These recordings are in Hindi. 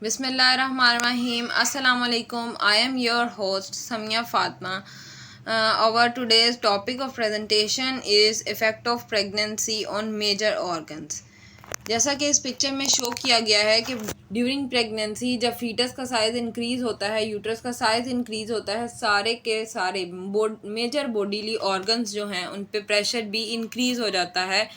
Bismillahirrahmanirrahim. Assalamu alaikum. I am your host Samia Fatma. Our today's topic of presentation is effect of pregnancy on major organs. जैसा कि इस पिक्चर में शो किया गया है कि ड्यूरिंग प्रेगनेंसी जब फीटस का साइज़ इंक्रीज़ होता है, यूट्रस का साइज़ इंक्रीज़ होता है, सारे के सारे मेजर बॉडीली ऑर्गन्स जो हैं उन पे प्रेशर भी इंक्रीज़ हो जाता है।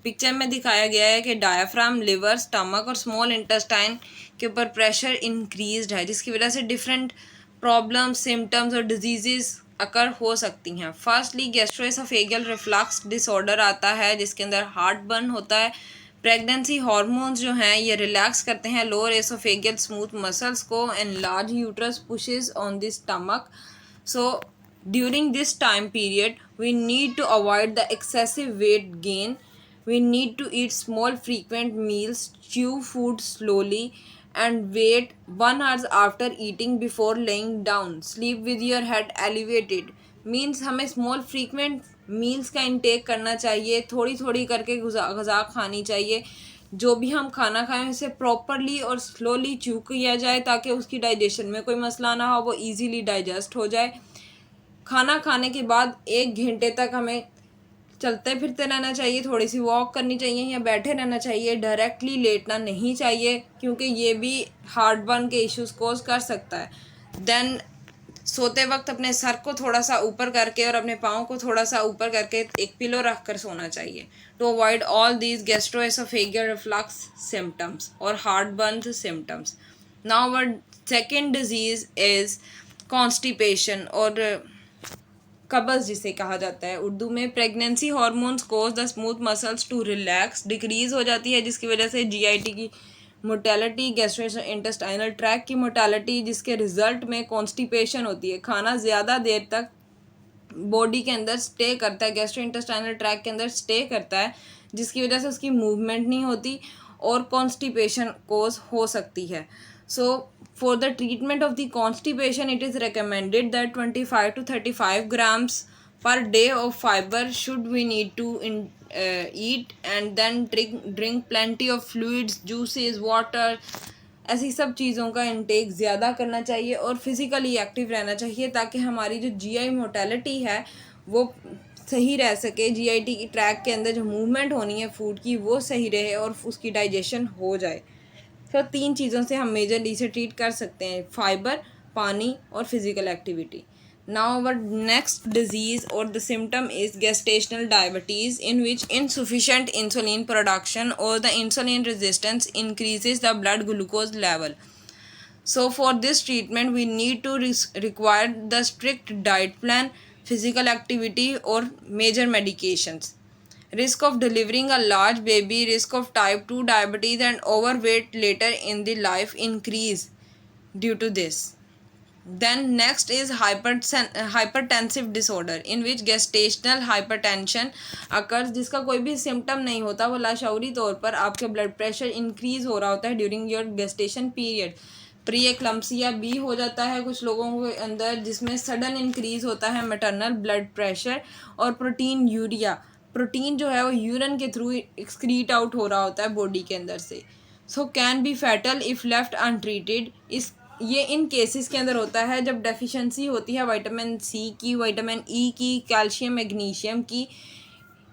पिक्चर में दिखाया गया है कि डायाफ्राम, लिवर, स्टमक और स्मॉल इंटेस्टाइन के ऊपर प्रेशर इंक्रीज़ है, जिसकी वजह से डिफरेंट प्रॉब्लम्स, सिम्टम्स और डिजीज़ अकर हो सकती हैं। फर्स्टली गैस्ट्रोएसोफेजियल रिफ्लक्स डिसऑर्डर आता है, जिसके अंदर हार्ट बर्न होता है। प्रेगनेंसी हार्मोन्स जो हैं ये रिलैक्स करते हैं लोअर एसोफेजियल स्मूथ मसल्स को and large uterus pushes on the stomach. So during this time period we need to avoid the excessive weight gain. We need to eat small frequent meals, chew food slowly, and wait 1 hour after eating before laying down. Sleep with your head elevated. Means हमें स्मॉल फ्रीक्वेंट मील्स का इंटेक करना चाहिए, थोड़ी थोड़ी करके ग़िज़ा खानी चाहिए। जो भी हम खाना खाएं उसे प्रॉपरली और स्लोली च्यू किया जाए ताकि उसकी डाइजेशन में कोई मसला ना हो, वो इजीली डाइजेस्ट हो जाए। खाना खाने के बाद 1 घंटे तक हमें चलते फिरते रहना चाहिए, थोड़ी सी वॉक करनी चाहिए या बैठे रहना चाहिए। डायरेक्टली लेटना नहीं चाहिए क्योंकि ये भी हार्ट बर्न के इश्यूज कोज कर सकता है। देन सोते वक्त अपने सर को थोड़ा सा ऊपर करके और अपने पाँव को थोड़ा सा ऊपर करके एक पिलो रख कर सोना चाहिए to avoid all these gastroesophageal reflux symptoms और heartburn symptoms. Now our second disease is constipation और कब्ज़ जिसे कहा जाता है उर्दू में। Pregnancy hormones cause the smooth muscles to relax, decrease हो जाती है, जिसकी वजह से जीआईटी की मोर्टेलिटी, गैस्ट्रो इंटेस्टाइनल ट्रैक की मोर्टेलिटी, जिसके रिजल्ट में कॉन्स्टिपेशन होती है। खाना ज़्यादा देर तक बॉडी के अंदर स्टे करता है, गैस्ट्रो इंटेस्टाइनल ट्रैक के अंदर स्टे करता है, जिसकी वजह से उसकी मूवमेंट नहीं होती और कॉन्स्टिपेशन कोज हो सकती है। So for the treatment of the constipation, it is recommended that 25 to 35 grams per day of fiber should we need to eat, and then drink plenty of fluids, juices, water. ऐसी सब चीज़ों का इंटेक ज़्यादा करना चाहिए और फिज़िकली एक्टिव रहना चाहिए ताकि हमारी जो जीआई मोर्टेलिटी है वो सही रह सके, जीआईटी की ट्रैक के अंदर जो मूवमेंट होनी है फूड की वो सही रहे और उसकी डाइजेशन हो जाए। तो 3 चीज़ों से हम मेजरली इसे ट्रीट कर सकते हैं, फाइबर, पानी और physical activity. Now our next disease और the symptom is gestational diabetes in which insufficient insulin production और the insulin resistance increases the blood glucose level. So for this treatment we need to require the strict diet plan, physical activity or major medications. Risk of delivering a large baby, risk of type 2 diabetes and overweight later in the life increase due to this. Then next is hypertensive disorder in which gestational hypertension occurs, जिसका कोई भी सिम्टम नहीं होता, वो लाशऊरी तौर पर आपके ब्लड प्रेशर इंक्रीज़ हो रहा होता है during your gestation period. Pre eclampsia भी हो जाता है कुछ लोगों के अंदर, जिसमें सडन इंक्रीज़ होता है मैटरनल ब्लड प्रेशर और प्रोटीन यूरिया। प्रोटीन जो है वो यूरिन के थ्रू एक्सक्रीट आउट हो रहा होता है बॉडी के अंदर से। So can be fatal if left untreated. ये इन केसेस के अंदर होता है जब डेफिशिएंसी होती है विटामिन सी की, विटामिन ई की, कैल्शियम, मैग्नीशियम की।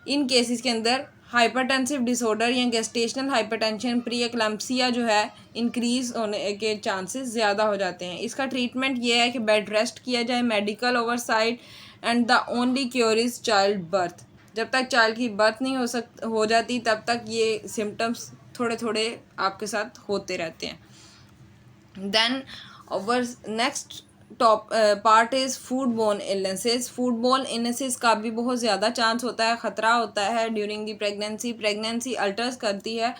इन केसेस के अंदर हाइपरटेंसिव डिसऑर्डर या गेस्टेशनल हाइपरटेंशन, प्री एक्लम्सिया जो है इंक्रीज़ होने के चांसेस ज़्यादा हो जाते हैं। इसका ट्रीटमेंट ये है कि बेड रेस्ट किया जाए, medical oversight, and the only cure is child birth. जब तक चाइल्ड की बर्थ नहीं हो जाती तब तक ये सिम्टम्स थोड़े थोड़े आपके साथ होते रहते हैं। Then our next top part is food borne illnesses. Food borne illnesses का भी बहुत ज़्यादा चांस होता है, ख़तरा होता है during the pregnancy. Pregnancy alters करती है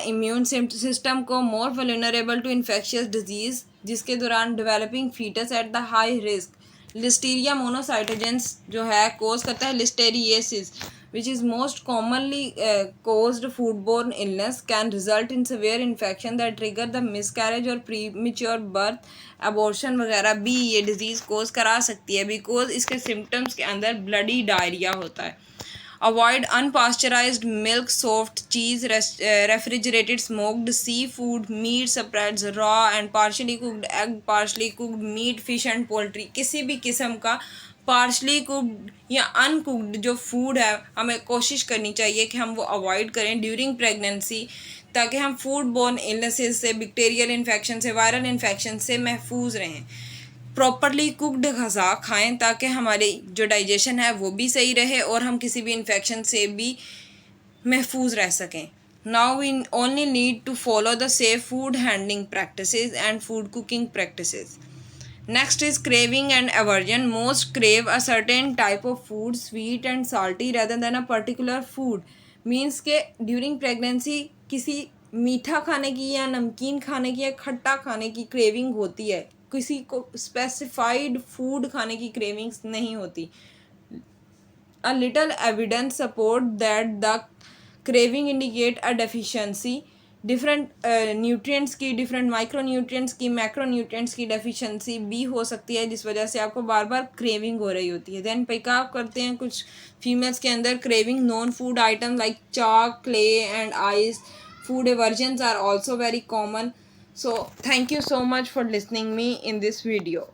इम्यून सिस्टम को, more vulnerable to infectious disease, जिसके दौरान developing foetus at the high risk. Listeria monocytogenes जो है कोज करता है लिस्टेरिएसिस, which is most commonly caused foodborne illness, can result in severe infection that trigger the miscarriage or premature birth. abortion वगैरह भी ये डिजीज़ कोज करा सकती है बिकॉज इसके सिम्टम्स के अंदर ब्लडी डायरिया होता है। Avoid unpasteurized milk, soft cheese, refrigerated smoked seafood, meat, spreads, raw and partially cooked egg, partially cooked meat, fish and poultry. किसी भी किस्म का पार्शली कुक्ड या अनकुक्ड जो फूड है हमें कोशिश करनी चाहिए कि हम वो अवॉइड करें ड्यूरिंग प्रेगनेंसी, ताकि हम फूड बोर्न इलनेसेस से, बैक्टीरियल इन्फेक्शन से, वायरल इन्फेक्शन से महफूज रहें। प्रॉपरली कुक्ड ग़िज़ा खाएं ताकि हमारी जो डाइजेशन है वो भी सही रहे और हम किसी भी इन्फेक्शन से भी महफूज रह सकें। Now we only need to follow the safe food handling practices and food cooking practices. Next is craving and aversion. Most crave a certain type of food, sweet and salty, rather than a particular food. Means के during pregnancy किसी मीठा खाने की या नमकीन खाने की या खट्टा खाने की क्रेविंग होती है, किसी को स्पेसिफाइड फूड खाने की क्रेविंग्स नहीं होती। A little evidence support that the craving indicate a deficiency. Different nutrients की, डिफरेंट माइक्रो न्यूट्रिएंट्स की, मैक्रो न्यूट्रिएंट्स की डेफिशिएंसी भी हो सकती है, जिस वजह से आपको बार बार क्रेविंग हो रही होती है। देन पिकअप करते हैं कुछ फीमेल्स के अंदर craving non food item like chalk, clay and ice. Food aversions are also very common. So thank you so much for listening me in this video.